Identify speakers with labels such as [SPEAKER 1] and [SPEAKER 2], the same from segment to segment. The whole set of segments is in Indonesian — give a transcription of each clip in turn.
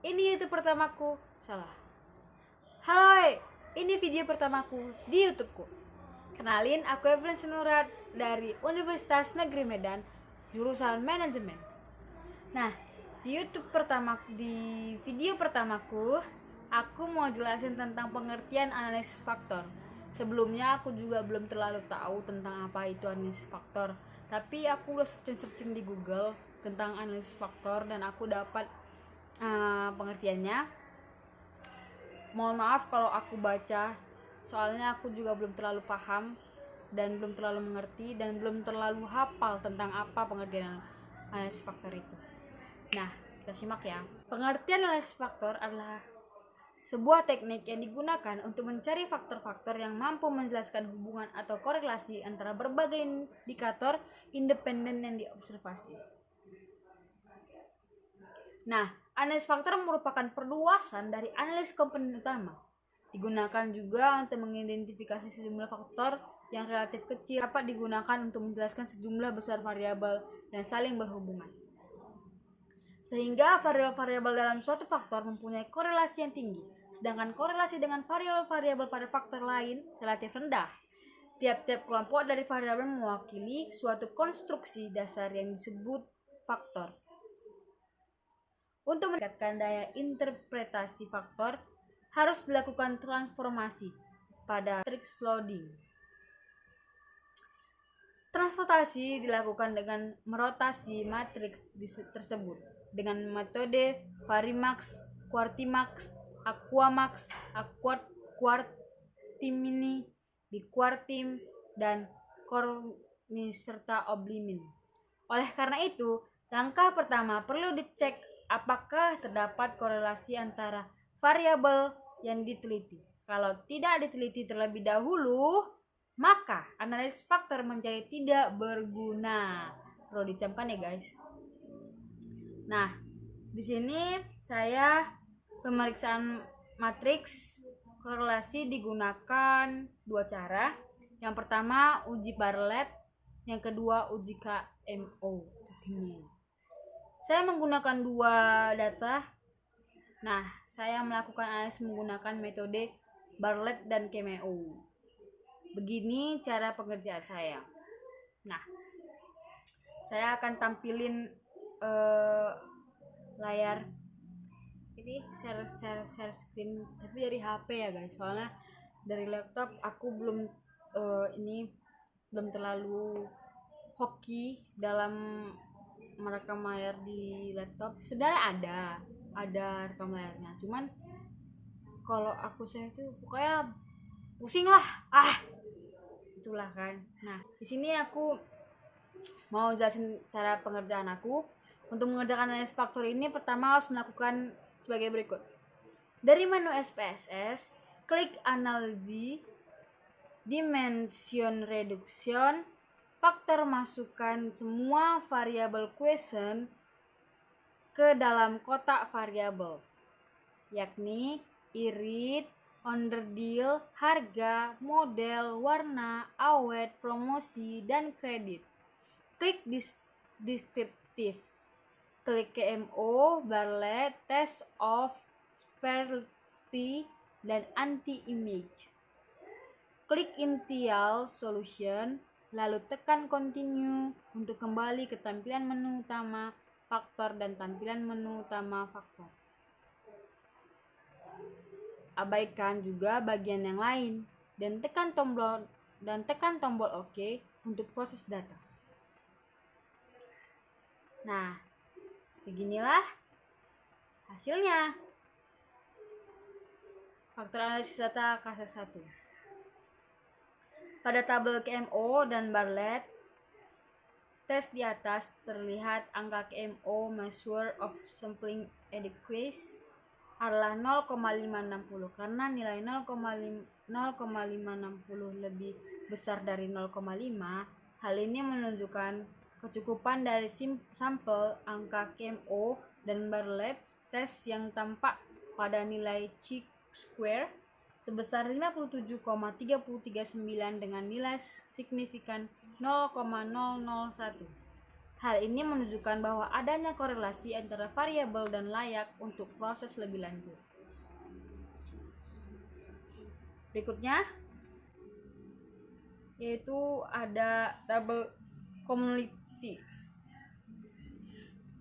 [SPEAKER 1] Ini YouTube pertamaku. Salah. Halo, ini video pertamaku di YouTubeku. Kenalin, aku Evelyn Senurat dari Universitas Negeri Medan, jurusan Manajemen. Nah, di video pertamaku, aku mau jelasin tentang pengertian analisis faktor. Sebelumnya aku juga belum terlalu tahu tentang apa itu analisis faktor, tapi aku udah searching di Google tentang analisis faktor dan aku dapat pengertiannya. Mohon maaf kalau aku baca, soalnya aku juga belum terlalu paham dan belum terlalu mengerti dan belum terlalu hafal tentang apa pengertian analisis faktor itu. Nah, kita simak ya. Pengertian analisis faktor adalah sebuah teknik yang digunakan untuk mencari faktor-faktor yang mampu menjelaskan hubungan atau korelasi antara berbagai indikator independen yang diobservasi. Nah, analisis faktor merupakan perluasan dari analisis komponen utama. Digunakan juga untuk mengidentifikasi sejumlah faktor yang relatif kecil dapat digunakan untuk menjelaskan sejumlah besar variabel yang saling berhubungan. Sehingga variabel-variabel dalam suatu faktor mempunyai korelasi yang tinggi, sedangkan korelasi dengan variabel-variabel pada faktor lain relatif rendah. Tiap-tiap kelompok dari variabel mewakili suatu konstruksi dasar yang disebut faktor. Untuk meningkatkan daya interpretasi faktor, harus dilakukan transformasi pada matrix loading. Transformasi dilakukan dengan merotasi matriks tersebut dengan metode Varimax, Quartimax, Aquamax, Quartimini, Biquartim, dan Cormi serta Oblimin. Oleh karena itu, langkah pertama perlu dicek apakah terdapat korelasi antara variabel yang diteliti. Kalau tidak diteliti terlebih dahulu, maka analisis faktor menjadi tidak berguna. Perlu dicamkan ya guys. Nah, di sini saya pemeriksaan matriks korelasi digunakan dua cara. Yang pertama uji Bartlett, yang kedua uji KMO. Saya menggunakan dua data. Nah, saya melakukan analisis menggunakan metode Bartlett dan KMO. Begini cara pengerjaan saya. Nah, saya akan tampilin layar ini share screen, tapi dari HP ya guys. Soalnya dari laptop aku belum belum terlalu hoki dalam merekam layar di laptop. Sebenarnya ada rekam layarnya, cuman kalau aku saya itu pokoknya pusing lah, itulah kan. Nah, di sini aku mau jelasin cara pengerjaan aku. Untuk mengerjakan analisis faktor ini, pertama harus melakukan sebagai berikut. Dari menu SPSS, klik analogi, dimension reduction, faktor, masukkan semua variabel question ke dalam kotak variabel, yakni irit, onderdil, harga, model, warna, awet, promosi, dan kredit. Klik deskriptif. Klik KMO, Bartlett, Test of Sparsity, dan Anti-Image. Klik Initial Solution, lalu tekan Continue untuk kembali ke tampilan menu utama faktor dan tampilan menu utama faktor. Abaikan juga bagian yang lain dan tekan tombol OK untuk proses data. Nah, beginilah hasilnya. Faktor analisis data kasus 1. Pada tabel KMO dan Bartlett tes di atas terlihat angka KMO measure of sampling adequacy adalah 0,560 karena nilai 0,560 lebih besar dari 0,5. Hal ini menunjukkan kecukupan dari sampel angka KMO dan Bartlett tes yang tampak pada nilai chi-square sebesar 57,339 dengan nilai signifikan 0,001. Hal ini menunjukkan bahwa adanya korelasi antara variabel dan layak untuk proses lebih lanjut. Berikutnya yaitu ada tabel cumulatives.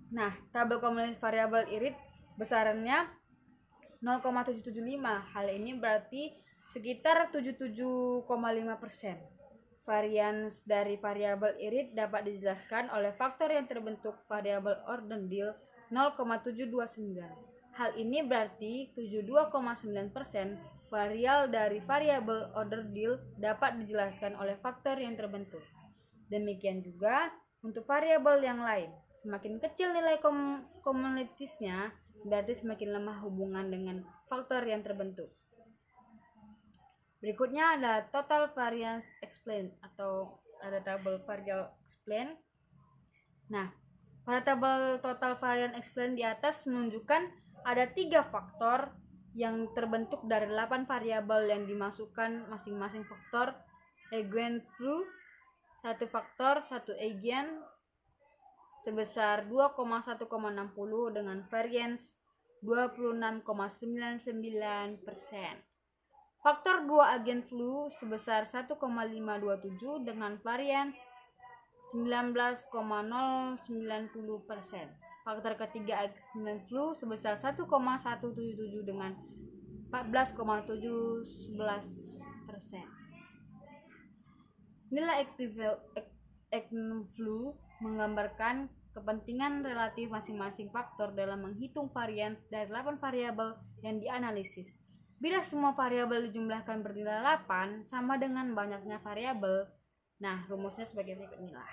[SPEAKER 1] Nah, tabel cumulative variabel irit besarannya 0,775. Hal ini berarti sekitar 77,5%. Varians dari variabel irit dapat dijelaskan oleh faktor yang terbentuk variabel ordendil 0,729. Hal ini berarti 72,9% varial dari variabel ordendil dapat dijelaskan oleh faktor yang terbentuk. Demikian juga untuk variabel yang lain. Semakin kecil nilai cumulativesnya, berarti semakin lemah hubungan dengan faktor yang terbentuk. Berikutnya ada total variance explained atau ada tabel varial explained. Nah, pada tabel total variance explained di atas menunjukkan ada 3 faktor yang terbentuk dari 8 variabel yang dimasukkan masing-masing faktor eigenvalue, 1 faktor 1 eigen sebesar 2,1,60 dengan variance 26,99%. Faktor 2 eigenvalue sebesar 1,527 dengan varians 19,090%. Faktor ketiga eigenvalue sebesar 1,177 dengan 14,711%. Nilai eigenvalue menggambarkan kepentingan relatif masing-masing faktor dalam menghitung varians dari 8 variabel yang dianalisis. Bila semua variabel dijumlahkan bernilai 8 sama dengan banyaknya variabel. Nah, rumusnya sebagai berikut inilah.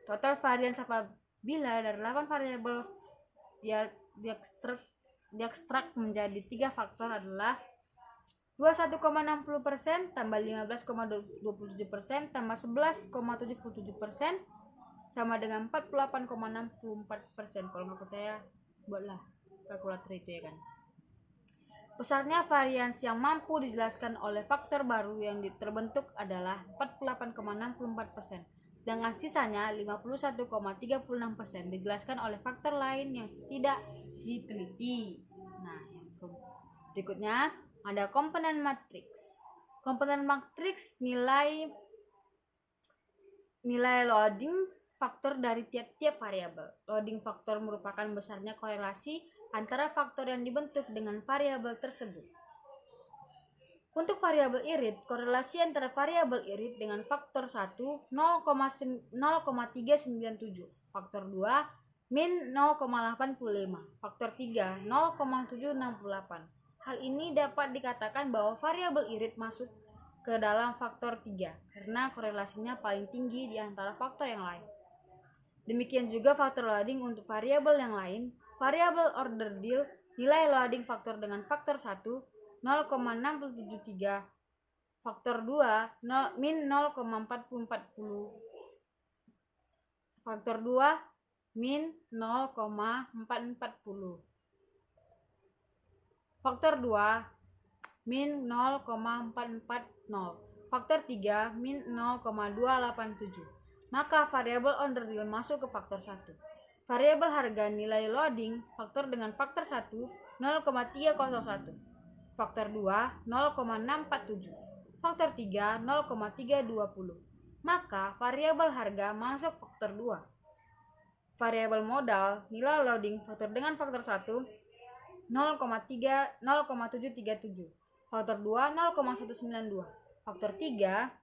[SPEAKER 1] Total varians apabila dari 8 variabel diekstrak menjadi 3 faktor adalah 21,60% tambah 15,27% tambah 11,77% sama dengan 48,64%. Kalau nggak percaya, buatlah kalkulator itu ya kan. Besarnya varians yang mampu dijelaskan oleh faktor baru yang terbentuk adalah 48,64%, sedangkan sisanya 51,36% dijelaskan oleh faktor lain yang tidak diteliti. Nah, berikutnya ada komponen matriks. Komponen matriks nilai loading faktor dari tiap-tiap variabel. Loading faktor merupakan besarnya korelasi antara faktor yang dibentuk dengan variabel tersebut. Untuk variabel irit, korelasi antara variabel irit dengan faktor 1 0,397, faktor 2 min 0,85, faktor 3 0,768. Hal ini dapat dikatakan bahwa variabel irit masuk ke dalam faktor 3 karena korelasinya paling tinggi di antara faktor yang lain. Demikian juga faktor loading untuk variabel yang lain. Variabel ordendil nilai loading faktor dengan faktor 1 0,673, faktor 2 min 0,440, faktor 2 min 0,440, faktor 2 min 0,440, faktor 3 min 0,287. Maka variabel ordendil masuk ke faktor 1. Variabel harga nilai loading faktor dengan faktor 1 0,301, faktor 2 0,647, faktor 3 0,320. Maka variabel harga masuk faktor 2. Variabel modal nilai loading faktor dengan faktor 1 0,737, faktor 2 0,192, faktor 3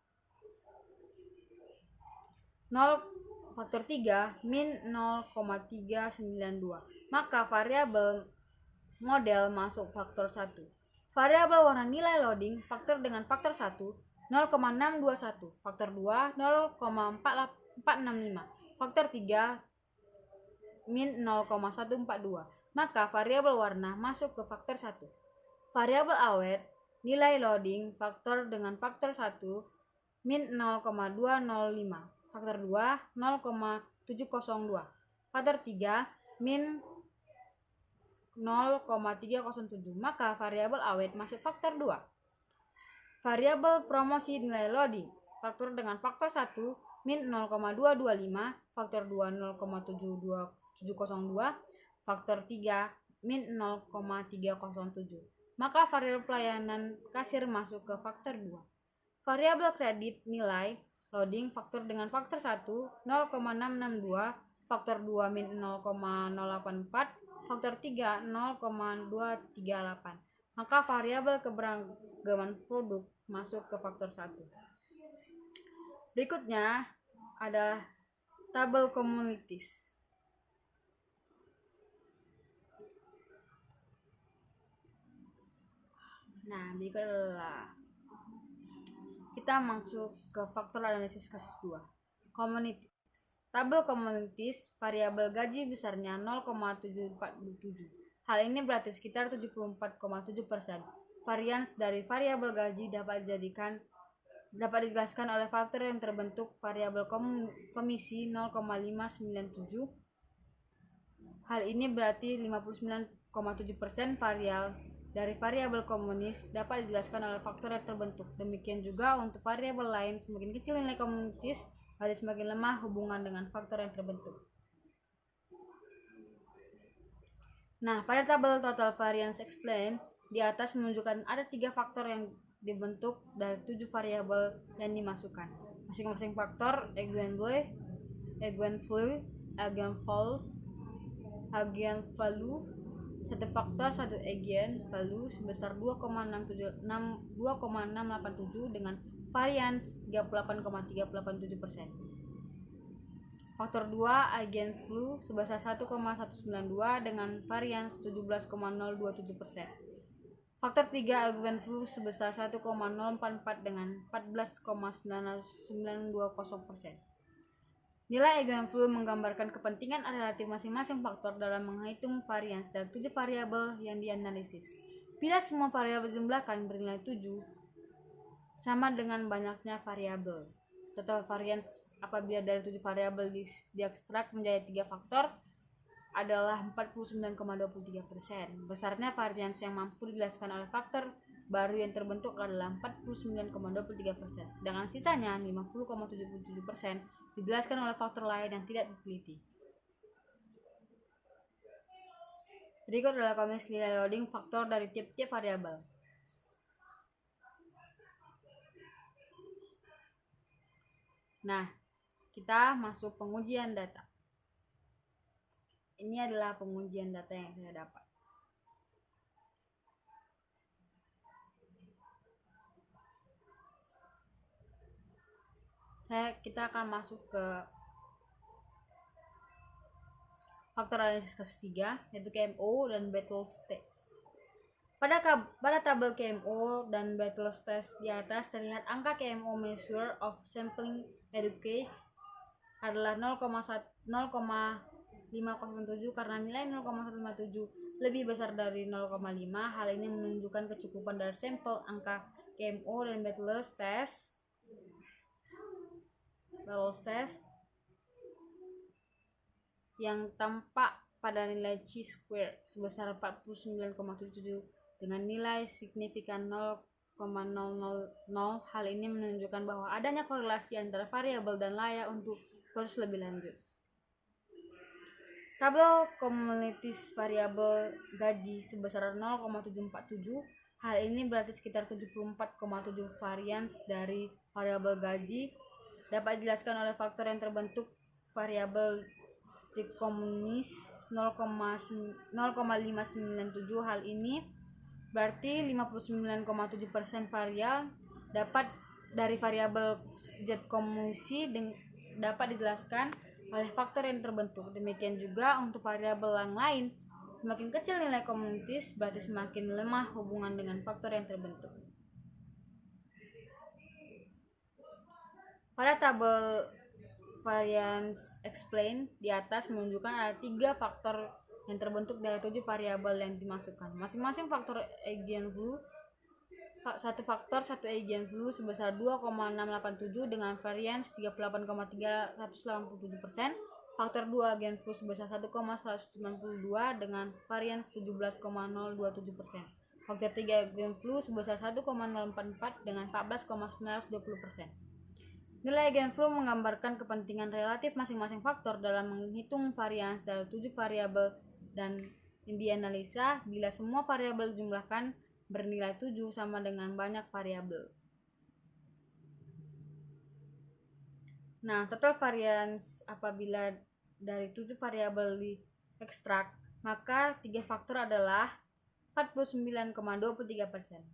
[SPEAKER 1] faktor 3 min 0,392. Maka variabel model masuk faktor 1. Variabel warna nilai loading faktor dengan faktor 1 0,621, faktor 2 0,465, faktor 3 min 0,142. Maka variabel warna masuk ke faktor 1. Variabel awet nilai loading faktor dengan faktor 1 min 0,205, faktor 2 0,702, faktor 3 min 0,307. Maka variabel awet masuk faktor 2. Variabel promosi nilai loading faktor dengan faktor 1 min 0,225, faktor 2 0,702, faktor 3 min 0,307. Maka variabel pelayanan kasir masuk ke faktor 2. Variabel kredit nilai loading faktor dengan faktor 1 0,662, faktor 2 min 0,084, faktor 3 0,238. Maka variabel keberagaman produk masuk ke faktor 1. Berikutnya ada tabel commodities. Nah, berikut adalah kita masuk ke faktor analisis kasus 2. Commodities. Tabel commodities, variabel gaji besarnya 0,747. Hal ini berarti sekitar 74,7%. Varians dari variabel gaji dapat dijelaskan oleh faktor yang terbentuk variabel komisi 0,597. Hal ini berarti 59,7%. Dari variabel komunis dapat dijelaskan oleh faktor yang terbentuk. Demikian juga untuk variabel lain, semakin kecil nilai komunitas, berarti semakin lemah hubungan dengan faktor yang terbentuk. Nah, pada tabel total variance explain di atas menunjukkan ada 3 faktor yang dibentuk dari 7 variabel yang dimasukkan. Masing-masing faktor eigenvalue, eigenvalue, satu faktor satu eigenvalue sebesar 2,687 dengan varians 38,387%. Faktor 2 eigenvalue sebesar 1,192 dengan varians 17,027%. Faktor 3 eigenvalue sebesar 1,044 dengan 14,920%. Nilai eigenvalue menggambarkan kepentingan relatif masing-masing faktor dalam menghitung varians dari 7 variabel yang dianalisis. Bila semua variabel dijumlahkan bernilai 7, sama dengan banyaknya variabel. Total varians apabila dari 7 variabel diekstrak menjadi 3 faktor adalah 49,23%. Besarnya varians yang mampu dijelaskan oleh faktor baru yang terbentuk adalah 49,23%, sedangkan sisanya 50,77% dijelaskan oleh faktor lain yang tidak diteliti. Berikut adalah komisi nilai loading faktor dari tiap-tiap variabel. Nah, kita masuk pengujian data. Ini adalah pengujian data yang saya dapat. Kita akan masuk ke faktor analisis kasus 3, yaitu KMO dan Battles test. Pada tabel KMO dan Battles test di atas terlihat angka KMO measure of sampling education adalah 0,507 karena nilai 0,157 lebih besar dari 0,5. Hal ini menunjukkan kecukupan dari sampel angka KMO dan Battles test yang tampak pada nilai chi-square sebesar 49,77 dengan nilai signifikan 0,000. Hal ini menunjukkan bahwa adanya korelasi antara variabel dan layak untuk proses lebih lanjut. Tabel commodities variabel gaji sebesar 0,747. Hal ini berarti sekitar 74,7 varians dari variabel gaji dapat dijelaskan oleh faktor yang terbentuk variabel komunis 0,597. Hal ini berarti 59,7% varian dapat dari variabel z komunisi dapat dijelaskan oleh faktor yang terbentuk. Demikian juga untuk variabel yang lain, semakin kecil nilai komunitas berarti semakin lemah hubungan dengan faktor yang terbentuk. Pada tabel variance explain di atas menunjukkan ada 3 faktor yang terbentuk dari 7 variabel yang dimasukkan. Masing-masing faktor eigenvalue, satu faktor satu eigenvalue sebesar 2,687 dengan varians 38,387%. Faktor 2 eigenvalue sebesar 1,192 dengan varians 17,027%. Faktor 3 eigenvalue sebesar 1,044 dengan 14,920%. Nilai Eigenvalue menggambarkan kepentingan relatif masing-masing faktor dalam menghitung varians dari 7 variabel dan dianalisa bila semua variabel dijumlahkan bernilai 7 sama dengan banyak variabel. Nah, total varians apabila dari 7 variabel diekstrak, maka 3 faktor adalah 49,23%.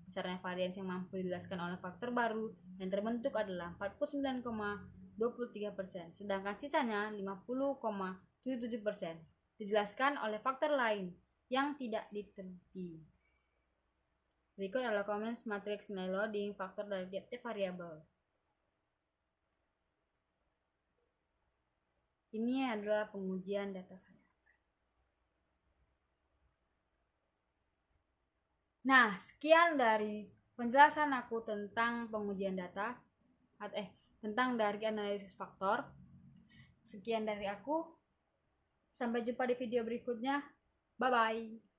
[SPEAKER 1] Besarnya varians yang mampu dijelaskan oleh faktor baru yang terbentuk adalah 49,23%, sedangkan sisanya 50,77% dijelaskan oleh faktor lain yang tidak diteliti. Berikut adalah comments matriks nilai loading faktor dari tiap-tiap variabel. Ini adalah pengujian data saya. Nah, sekian dari penjelasan aku tentang pengujian data, tentang dari analisis faktor. Sekian dari aku. Sampai jumpa di video berikutnya. Bye-bye.